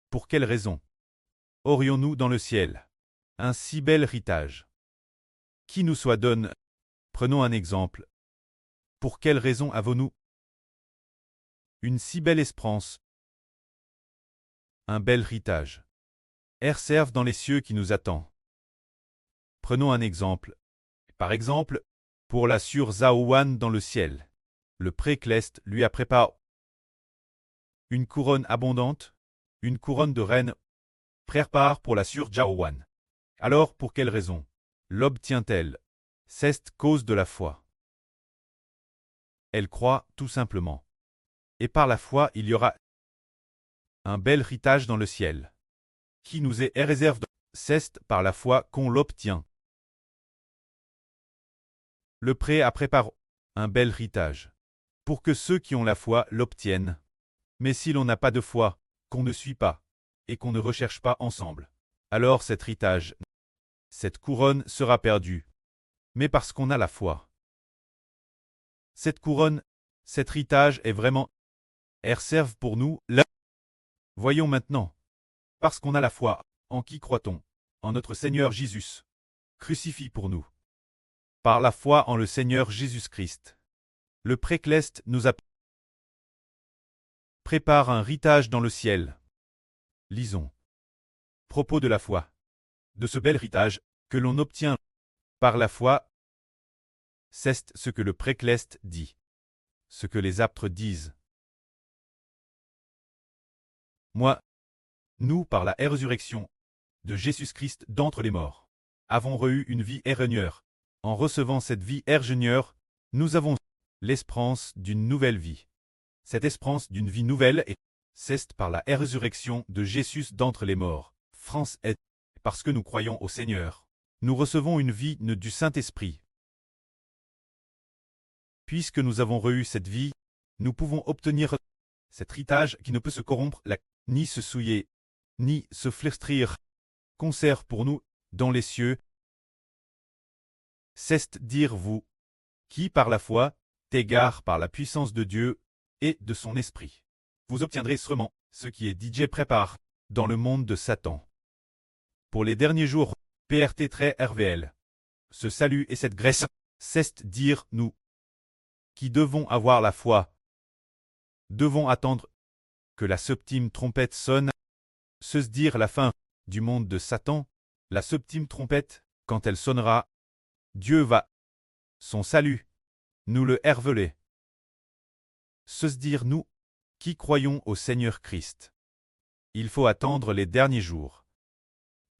Pour quelle raison aurions-nous dans le ciel un si bel héritage qui nous soit donné? Prenons un exemple. Pour quelle raison avons-nous une si belle espérance, un bel héritage réserve dans les cieux qui nous attend? Prenons un exemple. Par exemple, pour la Sûre Zaouane dans le ciel, le Précleste lui a préparé une couronne abondante, une couronne de reine, prépare pour la Sûre Zaouane. Alors pour quelle raison l'obtient-elle? C'est cause de la foi. Elle croit tout simplement. Et par la foi il y aura un bel héritage dans le ciel, qui nous est réservé. C'est par la foi qu'on l'obtient. Le pré a préparé un bel héritage, pour que ceux qui ont la foi l'obtiennent. Mais si l'on n'a pas de foi, qu'on ne suit pas, et qu'on ne recherche pas ensemble, alors cet héritage, cette couronne sera perdue. Mais parce qu'on a la foi, cette couronne, cet héritage est vraiment réservé pour nous là. Voyons maintenant. Parce qu'on a la foi, en qui croit-on? En notre Seigneur Jésus, crucifié pour nous. Par la foi en le Seigneur Jésus-Christ, le Précleste nous a prépare un héritage dans le ciel. Lisons. Propos de la foi. De ce bel héritage, que l'on obtient par la foi, c'est ce que le Précleste dit. Ce que les apôtres disent. Moi, nous, par la résurrection de Jésus-Christ d'entre les morts, avons reçu une vie éternelle. En recevant cette vie éternelle, nous avons l'espérance d'une nouvelle vie. Cette espérance d'une vie nouvelle est, c'est par la résurrection de Jésus d'entre les morts. France est, parce que nous croyons au Seigneur. Nous recevons une vie du Saint-Esprit. Puisque nous avons reçu cette vie, nous pouvons obtenir cet héritage qui ne peut se corrompre, ni se souiller, ni se flétrir, conserve pour nous, dans les cieux. C'est dire vous, qui par la foi, t'égare par la puissance de Dieu et de son esprit. Vous obtiendrez seulement ce qui est DJ prépare dans le monde de Satan. Pour les derniers jours, PRT très RVL. Ce salut et cette grâce, c'est dire nous, qui devons avoir la foi, devons attendre que la septième trompette sonne, se dire la fin du monde de Satan, la septième trompette, quand elle sonnera, Dieu va, son salut, nous le révéler. Se dire nous, qui croyons au Seigneur Christ. Il faut attendre les derniers jours,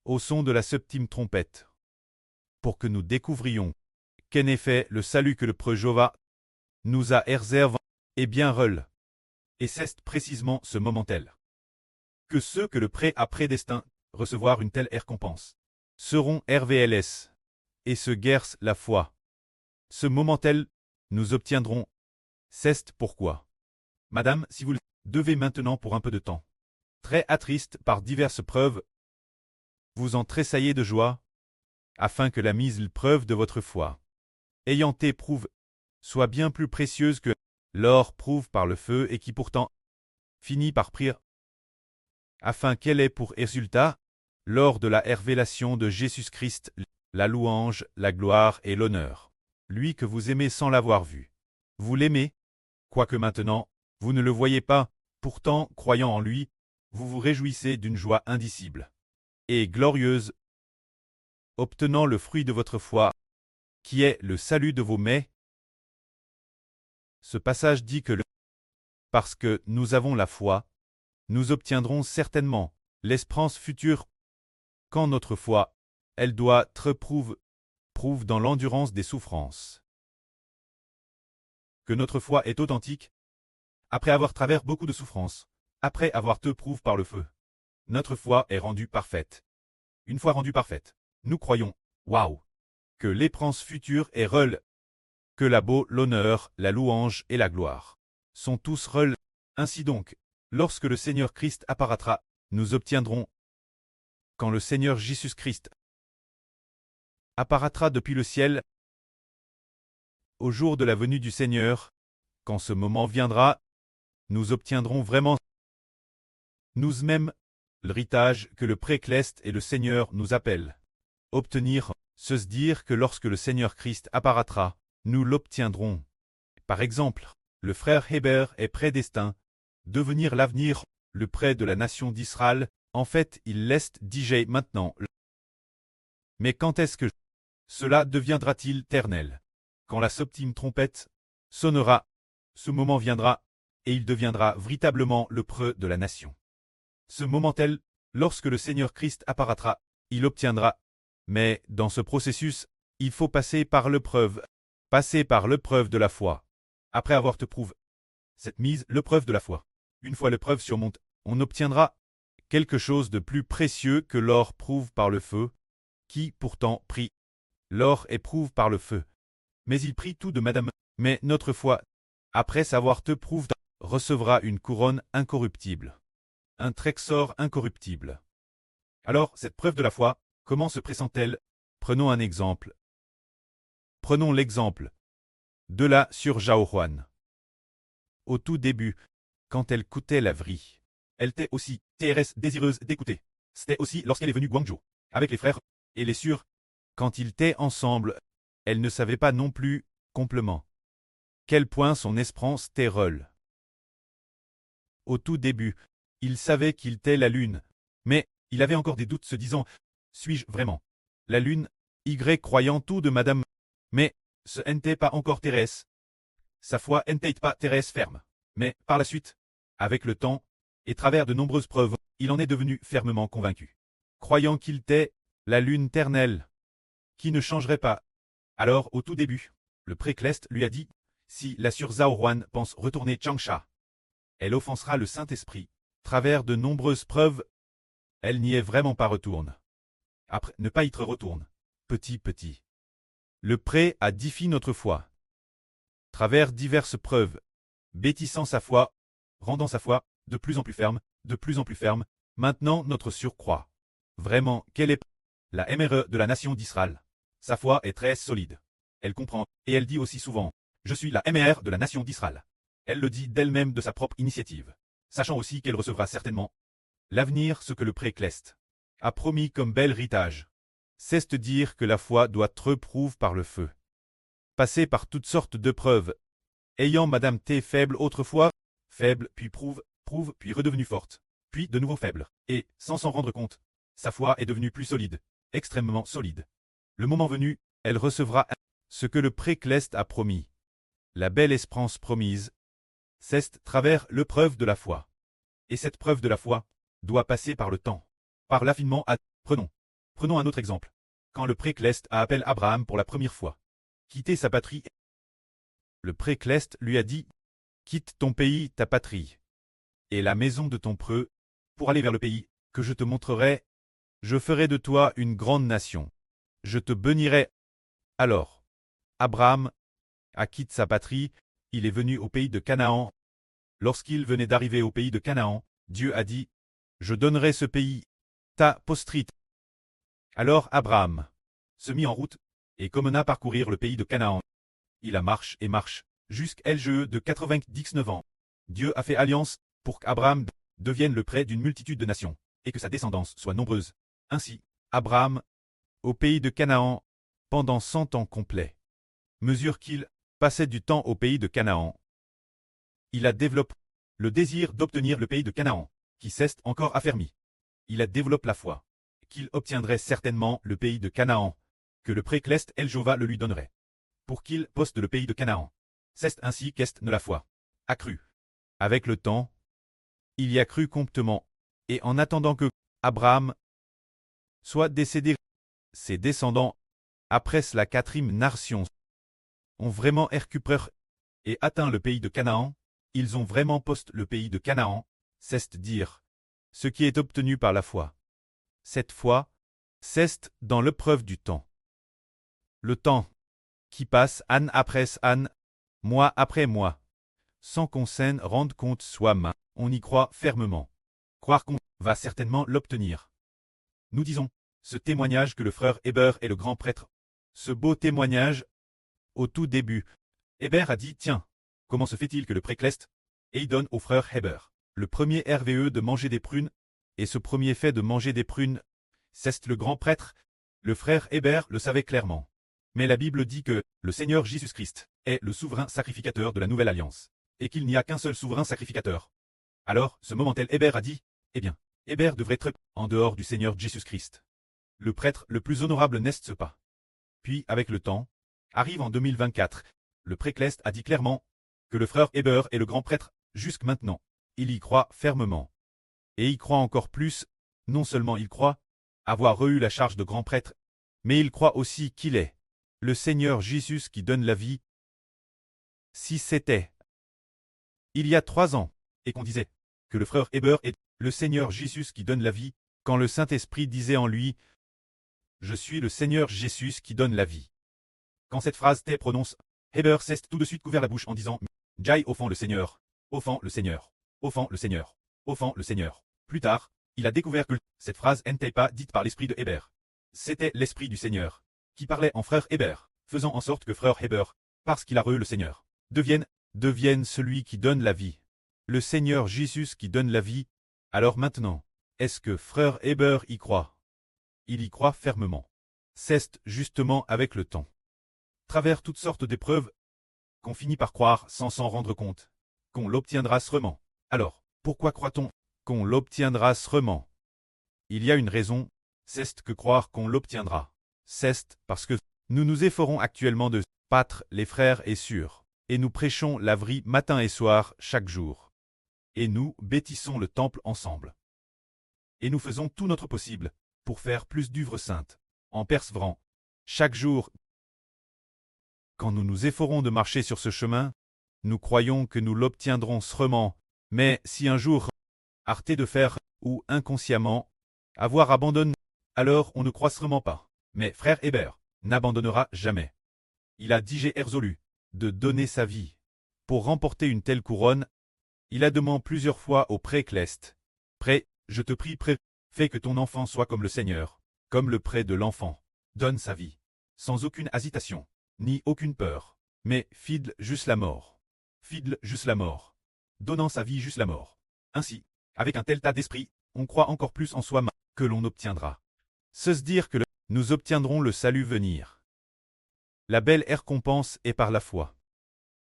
au son de la septième trompette, pour que nous découvrions qu'en effet le salut que le Jéhovah nous a réservé est bien reul. Et c'est précisément ce moment-tel que ceux que le pré a prédestin recevoir une telle récompense seront RVLS et se guercent la foi. Ce moment-tel, nous obtiendrons. C'est pourquoi, Madame, si vous le devez maintenant pour un peu de temps, très attriste par diverses preuves, vous en tressaillez de joie, afin que la mise preuve de votre foi, ayant été prouve, soit bien plus précieuse que l'or prouve par le feu et qui pourtant finit par prier, afin qu'elle ait pour résultat, lors de la révélation de Jésus-Christ, la louange, la gloire et l'honneur. Lui que vous aimez sans l'avoir vu. Vous l'aimez, quoique maintenant, vous ne le voyez pas, pourtant, croyant en lui, vous vous réjouissez d'une joie indicible et glorieuse, obtenant le fruit de votre foi, qui est le salut de vos mets. Ce passage dit que parce que nous avons la foi, nous obtiendrons certainement l'espérance future, quand notre foi, elle doit être prouve dans l'endurance des souffrances. Que notre foi est authentique, après avoir traversé beaucoup de souffrances, après avoir te prouve par le feu. Notre foi est rendue parfaite. Une fois rendue parfaite, nous croyons, waouh, que l'espérance future est reule, que la beau, l'honneur, la louange et la gloire sont tous reuls. Ainsi donc, lorsque le Seigneur Christ apparaîtra, nous obtiendrons, quand le Seigneur Jésus-Christ apparaîtra depuis le ciel, au jour de la venue du Seigneur, quand ce moment viendra, nous obtiendrons vraiment nous-mêmes l'héritage que le précleste et le Seigneur nous appellent. Obtenir, se dire que lorsque le Seigneur Christ apparaîtra, nous l'obtiendrons. Par exemple, le frère Hébert est prédestin, devenir l'avenir, le prêt de la nation d'Israël, en fait il laisse DJ maintenant. Mais quand est-ce que cela deviendra-t-il éternel? Quand la septième trompette sonnera, ce moment viendra, et il deviendra véritablement le prêt de la nation. Ce moment tel, lorsque le Seigneur Christ apparaîtra, il obtiendra. Mais dans ce processus, il faut passer par l'épreuve de la foi. Après avoir te prouvé cette mise, l'épreuve de la foi. Une fois l'épreuve surmonte, on obtiendra quelque chose de plus précieux que l'or prouve par le feu, qui pourtant prie. L'or éprouve par le feu. Mais il prie tout de madame. Mais notre foi, après savoir te prouve, recevra une couronne incorruptible. Un trésor incorruptible. Alors, cette preuve de la foi, comment se présente-t-elle? Prenons un exemple. Prenons l'exemple de la sur Jaohuan. Au tout début, quand elle coûtait la vie, elle était aussi TRS désireuse d'écouter. C'était aussi lorsqu'elle est venue Guangzhou, avec les frères et les sœurs. Quand ils étaient ensemble, elle ne savait pas non plus, complément, quel point son espérance était rôle. Au tout début, il savait qu'il était la lune, mais il avait encore des doutes se disant, suis-je vraiment la lune, Y croyant tout de madame, mais ce n'était pas encore Thérèse. Sa foi n'était pas Thérèse ferme. Mais, par la suite, avec le temps, et travers de nombreuses preuves, il en est devenu fermement convaincu. Croyant qu'il était la lune éternelle, qui ne changerait pas. Alors, au tout début, le précleste lui a dit, si la sœur Zhaohuan pense retourner Changsha, elle offensera le Saint-Esprit. Travers de nombreuses preuves, elle n'y est vraiment pas retourne. Après, ne pas y retourne. Petit. Le pré a défié notre foi. Travers diverses preuves, bêtissant sa foi, rendant sa foi de plus en plus ferme, maintenant notre surcroît. Vraiment, quelle est la MRE de la nation d'Israël? Sa foi est très solide. Elle comprend, et elle dit aussi souvent, je suis la MR de la nation d'Israël. Elle le dit d'elle-même de sa propre initiative, sachant aussi qu'elle recevra certainement l'avenir ce que le précleste a promis comme bel héritage. C'est dire que la foi doit être prouve par le feu. Passer par toutes sortes de preuves. Ayant madame T faible autrefois, faible puis prouve, puis redevenue forte, puis de nouveau faible, et, sans s'en rendre compte, sa foi est devenue plus solide, extrêmement solide. Le moment venu, elle recevra ce que le précleste a promis. La belle espérance promise, c'est travers l'épreuve de la foi. Et cette preuve de la foi doit passer par le temps, par l'affinement à... Prenons un autre exemple. Quand le précleste a appelé Abraham pour la première fois, quitter sa patrie, le précleste lui a dit, quitte ton pays, ta patrie, et la maison de ton preux, pour aller vers le pays que je te montrerai, je ferai de toi une grande nation. Je te bénirai. Alors, Abraham a quitté sa patrie, il est venu au pays de Canaan. Lorsqu'il venait d'arriver au pays de Canaan, Dieu a dit, je donnerai ce pays, ta postérité. Alors Abraham se mit en route, et commença à parcourir le pays de Canaan. Il a marche, jusqu'à l'âge de 99 ans. Dieu a fait alliance pour qu'Abraham devienne le près d'une multitude de nations, et que sa descendance soit nombreuse. Ainsi, Abraham, au pays de Canaan, pendant 100 ans complets, mesure qu'il passait du temps au pays de Canaan, il a développé le désir d'obtenir le pays de Canaan, qui s'est encore affermi. Il a développé la foi, qu'il obtiendrait certainement le pays de Canaan, que le précleste El-Jova le lui donnerait, pour qu'il poste le pays de Canaan. C'est ainsi qu'est la foi accrue. Avec le temps, il y a cru comptement, et en attendant que Abraham soit décédé, ses descendants, après la quatrième nation, ont vraiment récupéré et atteint le pays de Canaan. Ils ont vraiment posté le pays de Canaan, c'est dire ce qui est obtenu par la foi. Cette foi, c'est dans l'épreuve du temps. Le temps qui passe an après an, mois après mois, sans qu'on s'en rende compte soi-même, on y croit fermement. Croire qu'on va certainement l'obtenir. Nous disons, ce témoignage que le frère Hébert est le grand prêtre, ce beau témoignage, au tout début, Hébert a dit, tiens, comment se fait-il que le précleste, et il donne au frère Hébert, le premier RVE de manger des prunes, et ce premier fait de manger des prunes, c'est le grand prêtre, le frère Hébert le savait clairement. Mais la Bible dit que le Seigneur Jésus-Christ est le souverain sacrificateur de la nouvelle alliance, et qu'il n'y a qu'un seul souverain sacrificateur. Alors, ce moment-tel Hébert a dit, eh bien, Hébert devrait être en dehors du Seigneur Jésus-Christ. Le prêtre le plus honorable n'est-ce pas? Puis, avec le temps, arrive en 2024, le précleste a dit clairement que le frère Hébert est le grand prêtre, jusque maintenant. Il y croit fermement. Et il croit encore plus, non seulement il croit avoir eu la charge de grand prêtre, mais il croit aussi qu'il est le Seigneur Jésus qui donne la vie. Si c'était il y a 3 ans, et qu'on disait que le frère Hébert est le Seigneur Jésus qui donne la vie, quand le Saint-Esprit disait en lui « Je suis le Seigneur Jésus qui donne la vie ». Quand cette phrase t'est prononce, Hébert s'est tout de suite couvert la bouche en disant « Jai offend le Seigneur, offend le Seigneur, offend le Seigneur, offend le Seigneur ». Plus tard, il a découvert que cette phrase n'était pas dite par l'esprit de Hébert. C'était l'esprit du Seigneur, qui parlait en frère Hébert, faisant en sorte que frère Hébert, parce qu'il a reçu le Seigneur, devienne celui qui donne la vie. Le Seigneur Jésus qui donne la vie. Alors maintenant, est-ce que frère Hébert y croit? Il y croit fermement. C'est justement avec le temps, travers toutes sortes d'épreuves, qu'on finit par croire sans s'en rendre compte, qu'on l'obtiendra sûrement. Alors, pourquoi croit-on qu'on l'obtiendra sûrement? Il y a une raison, c'est que croire qu'on l'obtiendra. C'est parce que nous nous efforons actuellement de battre les frères et sœurs, et nous prêchons la vraie matin et soir chaque jour. Et nous bâtissons le temple ensemble. Et nous faisons tout notre possible pour faire plus d'œuvres saintes, en persévérant chaque jour. Quand nous nous efforons de marcher sur ce chemin, nous croyons que nous l'obtiendrons sûrement, mais si un jour, arrêté de faire, ou inconsciemment, avoir abandonné, alors on ne croit sûrement pas. Mais frère Hébert n'abandonnera jamais. Il a déjà résolu de donner sa vie pour remporter une telle couronne. Il a demandé plusieurs fois au précleste, « Prêt, je te prie, prêt, fais que ton enfant soit comme le Seigneur, comme le prêt de l'enfant, donne sa vie, sans aucune hésitation, ni aucune peur, mais fidèle juste la mort. Fidèle juste la mort. Donnant sa vie juste la mort. Ainsi, avec un tel tas d'esprit, on croit encore plus en soi-même que l'on obtiendra. Se dire que nous obtiendrons le salut venir. La belle récompense est par la foi.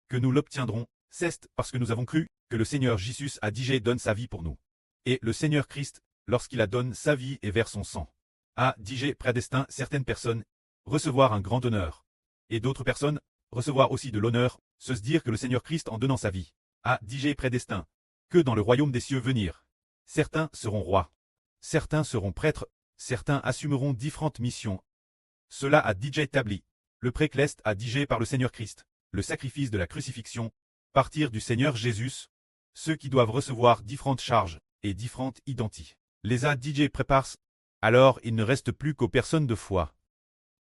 Que nous l'obtiendrons, c'est parce que nous avons cru que le Seigneur Jésus a déjà donné sa vie pour nous. Et le Seigneur Christ, lorsqu'il a donné sa vie et vers son sang, a déjà prédestiné certaines personnes recevoir un grand honneur, et d'autres personnes recevoir aussi de l'honneur, se dire que le Seigneur Christ en donnant sa vie, a déjà prédestiné que dans le royaume des cieux venir, certains seront rois, certains seront prêtres, certains assumeront différentes missions. Cela a déjà établi, le précleste a déjà par le Seigneur Christ, le sacrifice de la crucifixion, partir du Seigneur Jésus, ceux qui doivent recevoir différentes charges et différentes identités. Les a DJ préparent, alors il ne reste plus qu'aux personnes de foi.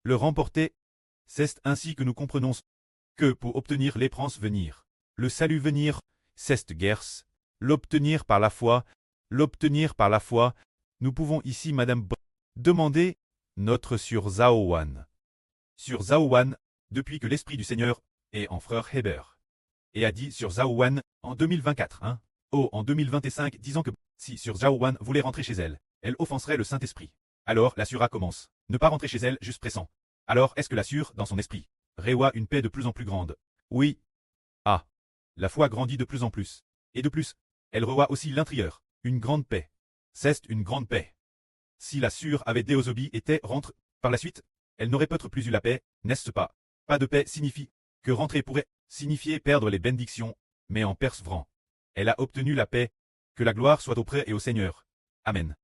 Le remporter, c'est ainsi que nous comprenons que pour obtenir l'épérance venir, le salut venir, c'est guerre, l'obtenir par la foi, nous pouvons ici Madame demander notre sur Zaowan. Sur Zaowan, depuis que l'Esprit du Seigneur est en frère Hébert. Et a dit sur Zaowan en 2024, en 2025, disant que si sur Zaowan voulait rentrer chez elle, elle offenserait le Saint-Esprit. Alors la Sura commence, ne pas rentrer chez elle juste pressant. Alors est-ce que la Sura, dans son esprit, reçoit une paix de plus en plus grande? Oui. Ah. La foi grandit de plus en plus. Et de plus, elle reçoit aussi l'intérieur, une grande paix. C'est une grande paix. Si la Sura avait désobéi et rentre, par la suite, elle n'aurait peut-être plus eu la paix, n'est-ce pas? Pas de paix signifie que rentrer pourrait signifier perdre les bénédictions, mais en persévérant, elle a obtenu la paix. Que la gloire soit auprès et au Seigneur. Amen.